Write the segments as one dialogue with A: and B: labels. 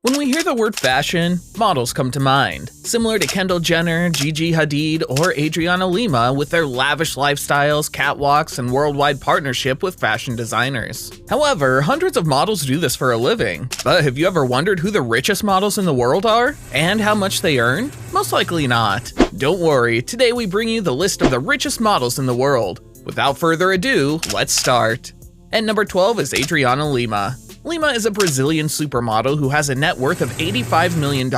A: When we hear the word fashion, models come to mind, similar to Kendall Jenner, Gigi Hadid, or Adriana Lima with their lavish lifestyles, catwalks, and worldwide partnership with fashion designers. However, hundreds of models do this for a living. But have you ever wondered who the richest models in the world are? And how much they earn? Most likely not. Don't worry, today we bring you the list of the richest models in the world. Without further ado, let's start. At number 12 is Adriana Lima. Lima is a Brazilian supermodel who has a net worth of $85 million.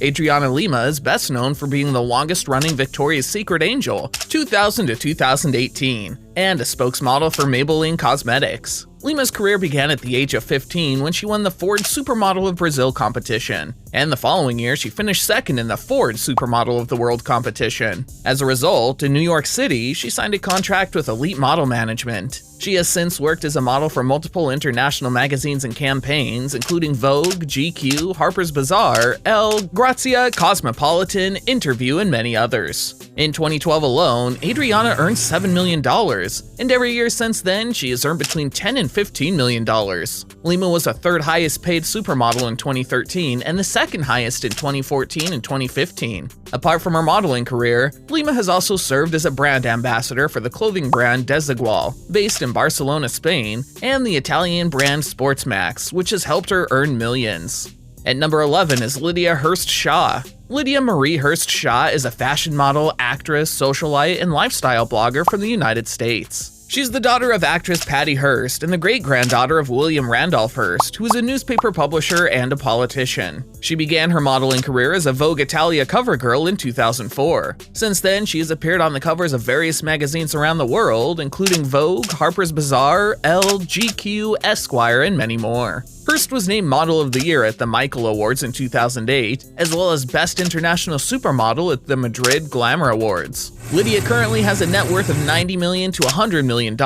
A: Adriana Lima is best known for being the longest-running Victoria's Secret Angel, 2000 to 2018, and a spokesmodel for Maybelline Cosmetics. Lima's career began at the age of 15 when she won the Ford Supermodel of Brazil competition, and the following year she finished second in the Ford Supermodel of the World competition. As a result, in New York City, she signed a contract with Elite Model Management. She has since worked as a model for multiple international magazines and campaigns, including Vogue, GQ, Harper's Bazaar, Elle, Grazia, Cosmopolitan, Interview, and many others. In 2012 alone, Adriana earned $7 million, and every year since then, she has earned between $10 and $15 million. Lima was the third highest paid supermodel in 2013 and the second highest in 2014 and 2015. Apart from her modeling career, Lima has also served as a brand ambassador for the clothing brand Desigual, based in Barcelona, Spain, and the Italian brand Sportsmax, which has helped her earn millions. At number 11 is Lydia Hurst Shaw. Lydia Marie Hurst Shaw is a fashion model, actress, socialite, and lifestyle blogger from the United States. She's the daughter of actress Patty Hearst and the great-granddaughter of William Randolph Hearst, who is a newspaper publisher and a politician. She began her modeling career as a Vogue Italia cover girl in 2004. Since then, she has appeared on the covers of various magazines around the world, including Vogue, Harper's Bazaar, Elle, GQ, Esquire, and many more. Hearst was named Model of the Year at the Michael Awards in 2008, as well as Best International Supermodel at the Madrid Glamour Awards. Lydia currently has a net worth of $90 million to $100 million,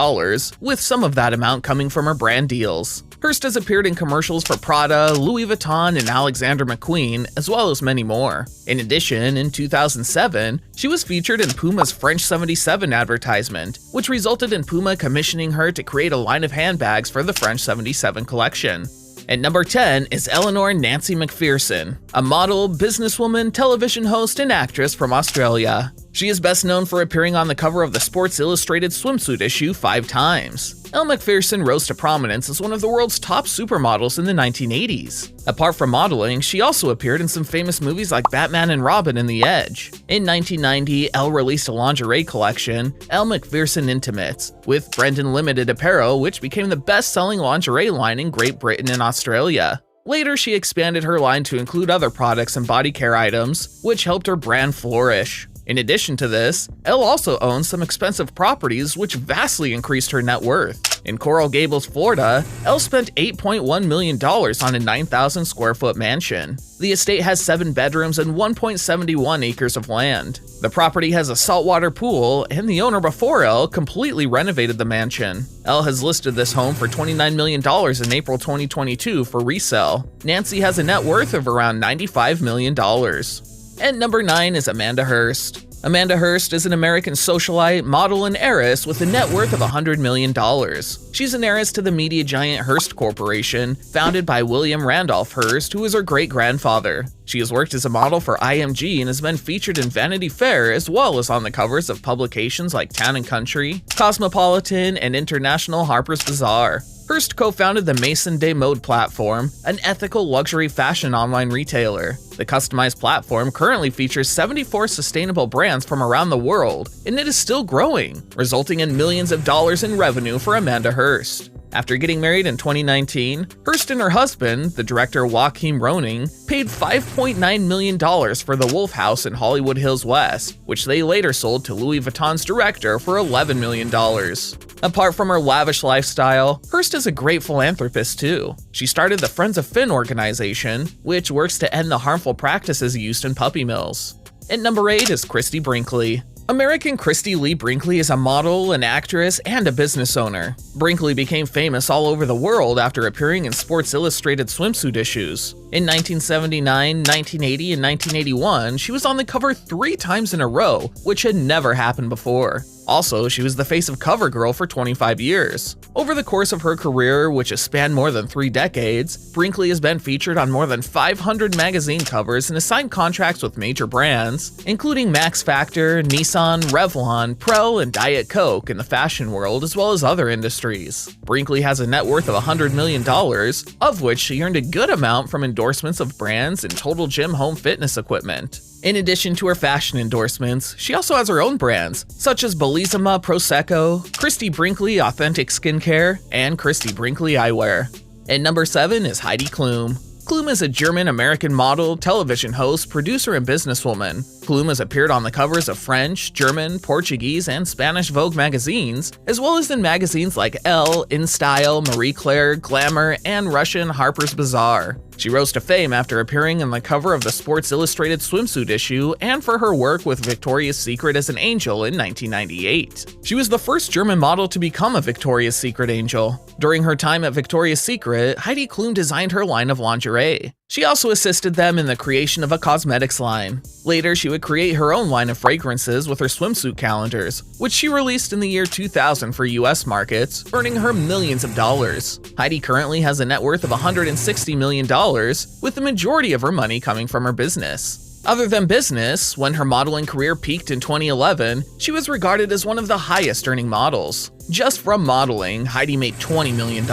A: with some of that amount coming from her brand deals. Hearst has appeared in commercials for Prada, Louis Vuitton, and Alexander McQueen, as well as many more. In addition, in 2007, she was featured in Puma's French 77 advertisement, which resulted in Puma commissioning her to create a line of handbags for the French 77 collection. At number 10 is Eleanor Nancy McPherson, a model, businesswoman, television host, and actress from Australia. She is best known for appearing on the cover of the Sports Illustrated swimsuit issue 5 times. Elle McPherson rose to prominence as one of the world's top supermodels in the 1980s. Apart from modeling, she also appeared in some famous movies like Batman and Robin and The Edge. In 1990, Elle released a lingerie collection, Elle McPherson Intimates, with Brendan Limited Apparel, which became the best-selling lingerie line in Great Britain and Australia. Later, she expanded her line to include other products and body care items, which helped her brand flourish. In addition to this, Elle also owns some expensive properties which vastly increased her net worth. In Coral Gables, Florida, Elle spent $8.1 million on a 9,000 square foot mansion. The estate has 7 bedrooms and 1.71 acres of land. The property has a saltwater pool, and the owner before Elle completely renovated the mansion. Elle has listed this home for $29 million in April 2022 for resale. Nancy has a net worth of around $95 million. At number 9 is Amanda Hurst. Amanda Hurst is an American socialite, model, and heiress with a net worth of $100 million. She's an heiress to the media giant Hearst Corporation, founded by William Randolph Hearst, who was her great-grandfather. She has worked as a model for IMG and has been featured in Vanity Fair as well as on the covers of publications like Town & Country, Cosmopolitan, and International Harper's Bazaar. Hearst co-founded the Maison des Modes platform, an ethical luxury fashion online retailer. The customized platform currently features 74 sustainable brands from around the world, and it is still growing, resulting in millions of dollars in revenue for Amanda Hurst. After getting married in 2019, Hurst and her husband, the director Joachim Roning, paid $5.9 million for the Wolf House in Hollywood Hills West, which they later sold to Louis Vuitton's director for $11 million. Apart from her lavish lifestyle, Hurst is a great philanthropist too. She started the Friends of Finn organization, which works to end the harmful practices used in puppy mills. At number 8 is Christy Brinkley. American Christy Lee Brinkley is a model, an actress, and a business owner. Brinkley became famous all over the world after appearing in Sports Illustrated swimsuit issues. In 1979, 1980, and 1981, she was on the cover 3 times in a row, which had never happened before. Also, she was the face of CoverGirl for 25 years. Over the course of her career, which has spanned more than 3 decades, Brinkley has been featured on more than 500 magazine covers and has signed contracts with major brands, including Max Factor, Nissan, Revlon, Pro, and Diet Coke in the fashion world, as well as other industries. Brinkley has a net worth of $100 million, of which she earned a good amount from endorsements of brands and total gym home fitness equipment. In addition to her fashion endorsements, she also has her own brands, such as Bellissima Prosecco, Christy Brinkley Authentic Skincare, and Christy Brinkley Eyewear. And number 7 is Heidi Klum. Klum is a German-American model, television host, producer, and businesswoman. Klum has appeared on the covers of French, German, Portuguese, and Spanish Vogue magazines, as well as in magazines like Elle, InStyle, Marie Claire, Glamour, and Russian Harper's Bazaar. She rose to fame after appearing on the cover of the Sports Illustrated swimsuit issue and for her work with Victoria's Secret as an angel in 1998. She was the first German model to become a Victoria's Secret angel. During her time at Victoria's Secret, Heidi Klum designed her line of lingerie. She also assisted them in the creation of a cosmetics line. Later, she would create her own line of fragrances with her swimsuit calendars, which she released in the year 2000 for US markets, earning her millions of dollars. Heidi currently has a net worth of $160 million, with the majority of her money coming from her business. Other than business, when her modeling career peaked in 2011, she was regarded as one of the highest earning models. Just from modeling, Heidi made $20 million.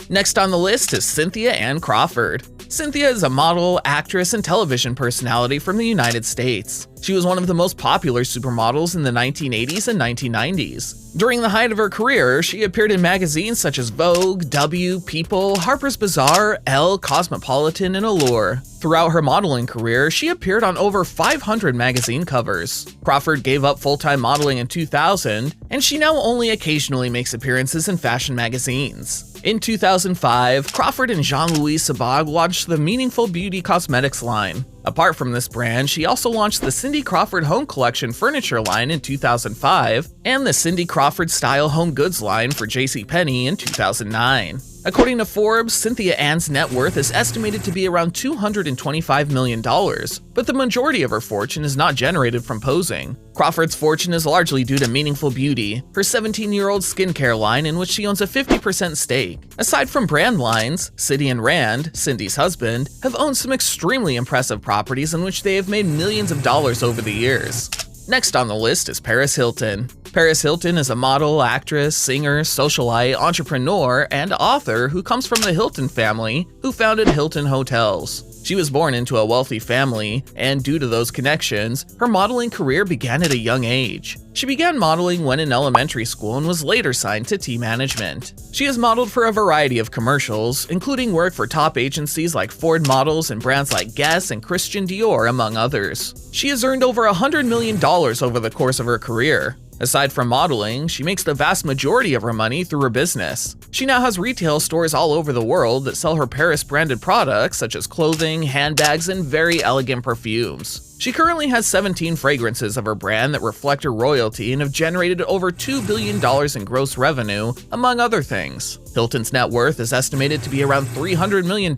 A: Next on the list is Cynthia Ann Crawford. Cynthia is a model, actress, and television personality from the United States. She was one of the most popular supermodels in the 1980s and 1990s. During the height of her career, she appeared in magazines such as Vogue, W, People, Harper's Bazaar, Elle, Cosmopolitan, and Allure. Throughout her modeling career, she appeared on over 500 magazine covers. Crawford gave up full-time modeling in 2000, and she now only occasionally makes appearances in fashion magazines. In 2005, Crawford and Jean-Louis Sabag launched the Meaningful Beauty Cosmetics line. Apart from this brand, she also launched the Cindy Crawford Home Collection furniture line in 2005 and the Cindy Crawford Style Home Goods line for JCPenney in 2009. According to Forbes, Cynthia Ann's net worth is estimated to be around $225 million, but the majority of her fortune is not generated from posing. Crawford's fortune is largely due to Meaningful Beauty, her 17-year-old skincare line in which she owns a 50% stake. Aside from brand lines, City and Rand, Cindy's husband, have owned some extremely impressive properties in which they have made millions of dollars over the years. Next on the list is Paris Hilton. Paris Hilton is a model, actress, singer, socialite, entrepreneur, and author who comes from the Hilton family, who founded Hilton Hotels. She was born into a wealthy family, and due to those connections, her modeling career began at a young age. She began modeling when in elementary school and was later signed to T Management. She has modeled for a variety of commercials, including work for top agencies like Ford Models and brands like Guess and Christian Dior, among others. She has earned over $100 million over the course of her career. Aside from modeling, she makes the vast majority of her money through her business. She now has retail stores all over the world that sell her Paris-branded products such as clothing, handbags, and very elegant perfumes. She currently has 17 fragrances of her brand that reflect her royalty and have generated over $2 billion in gross revenue, among other things. Hilton's net worth is estimated to be around $300 million,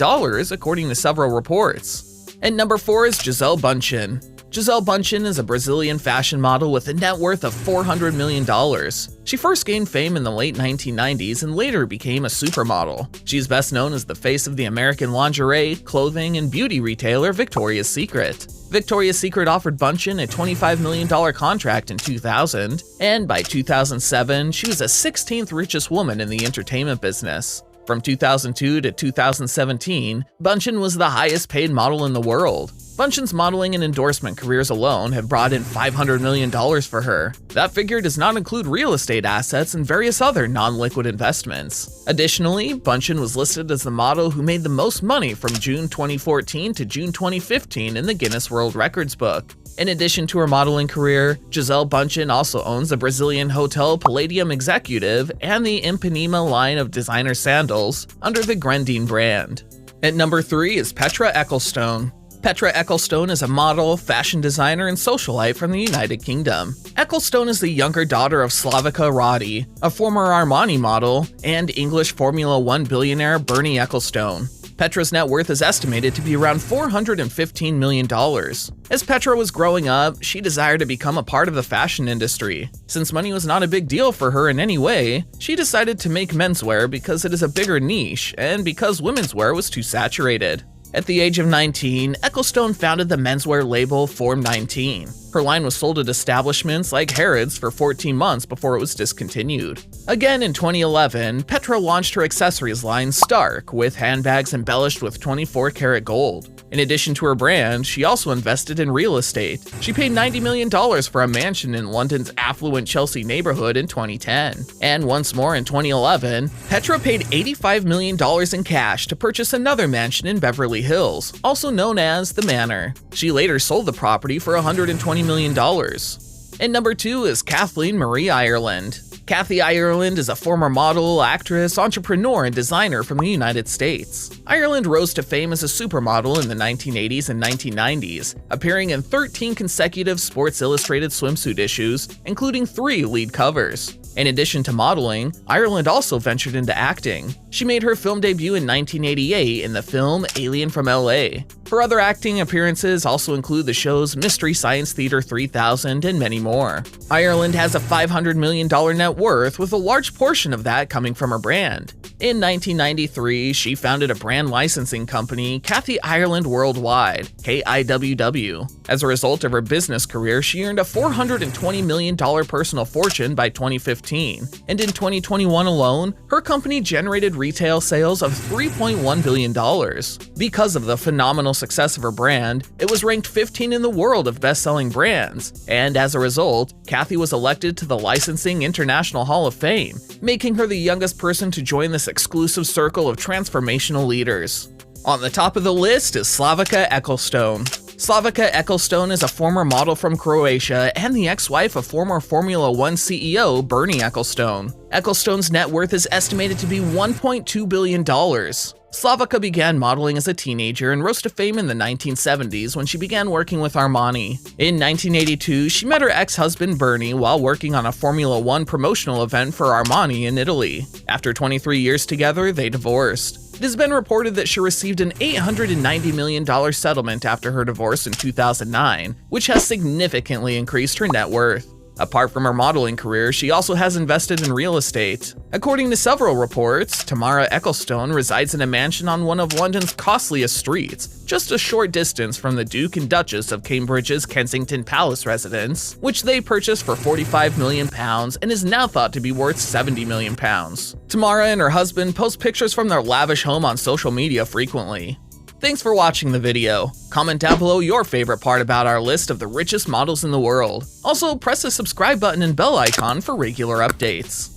A: according to several reports. And number 4 is Gisele Bundchen. Gisele Bundchen is a Brazilian fashion model with a net worth of $400 million. She first gained fame in the late 1990s and later became a supermodel. She is best known as the face of the American lingerie, clothing, and beauty retailer Victoria's Secret. Victoria's Secret offered Bundchen a $25 million contract in 2000, and by 2007, she was the 16th richest woman in the entertainment business. From 2002 to 2017, Bundchen was the highest paid model in the world. Bundchen's modeling and endorsement careers alone have brought in $500 million for her. That figure does not include real estate assets and various other non-liquid investments. Additionally, Bundchen was listed as the model who made the most money from June 2014 to June 2015 in the Guinness World Records book. In addition to her modeling career, Gisele Bundchen also owns the Brazilian hotel Palladium Executive and the Ipanema line of designer sandals under the Grendene brand. At number 3 is Petra Ecclestone. Petra Ecclestone is a model, fashion designer, and socialite from the United Kingdom. Ecclestone is the younger daughter of Slavica Ecclestone, a former Armani model, and English Formula One billionaire Bernie Ecclestone. Petra's net worth is estimated to be around $415 million. As Petra was growing up, she desired to become a part of the fashion industry. Since money was not a big deal for her in any way, she decided to make menswear because it is a bigger niche and because women's wear was too saturated. At the age of 19, Ecclestone founded the menswear label Form 19. Her line was sold at establishments like Harrods for 14 months before it was discontinued. Again in 2011, Petra launched her accessories line Stark with handbags embellished with 24-karat gold. In addition to her brand, she also invested in real estate. She paid $90 million for a mansion in London's affluent Chelsea neighborhood in 2010. And once more in 2011, Petra paid $85 million in cash to purchase another mansion in Beverly Hills, also known as The Manor. She later sold the property for $120 million. And number 2 is Kathleen Marie Ireland. Kathy Ireland is a former model, actress, entrepreneur, and designer from the United States. Ireland rose to fame as a supermodel in the 1980s and 1990s, appearing in 13 consecutive Sports Illustrated swimsuit issues, including 3 lead covers. In addition to modeling, Ireland also ventured into acting. She made her film debut in 1988 in the film Alien from LA. Her other acting appearances also include the shows Mystery Science Theater 3000 and many more. Ireland has a $500 million net worth, with a large portion of that coming from her brand. In 1993, she founded a brand licensing company, Kathy Ireland Worldwide, KIWW. As a result of her business career, she earned a $420 million personal fortune by 2015, and in 2021 alone, her company generated retail sales of $3.1 billion. Because of the phenomenal success of her brand, it was ranked 15 in the world of best-selling brands, and as a result, Kathy was elected to the Licensing International Hall of Fame, making her the youngest person to join this exclusive circle of transformational leaders. On the top of the list is Slavica Ecclestone. Slavica Ecclestone is a former model from Croatia and the ex-wife of former Formula One CEO Bernie Ecclestone. Ecclestone's net worth is estimated to be $1.2 billion. Slavica began modeling as a teenager and rose to fame in the 1970s when she began working with Armani. In 1982, she met her ex-husband Bernie while working on a Formula One promotional event for Armani in Italy. After 23 years together, they divorced. It has been reported that she received an $890 million settlement after her divorce in 2009, which has significantly increased her net worth. Apart from her modeling career, she also has invested in real estate. According to several reports, Tamara Ecclestone resides in a mansion on one of London's costliest streets, just a short distance from the Duke and Duchess of Cambridge's Kensington Palace residence, which they purchased for £45 million and is now thought to be worth £70 million. Tamara and her husband post pictures from their lavish home on social media frequently. Thanks for watching the video. Comment down below your favorite part about our list of the richest models in the world. Also, press the subscribe button and bell icon for regular updates.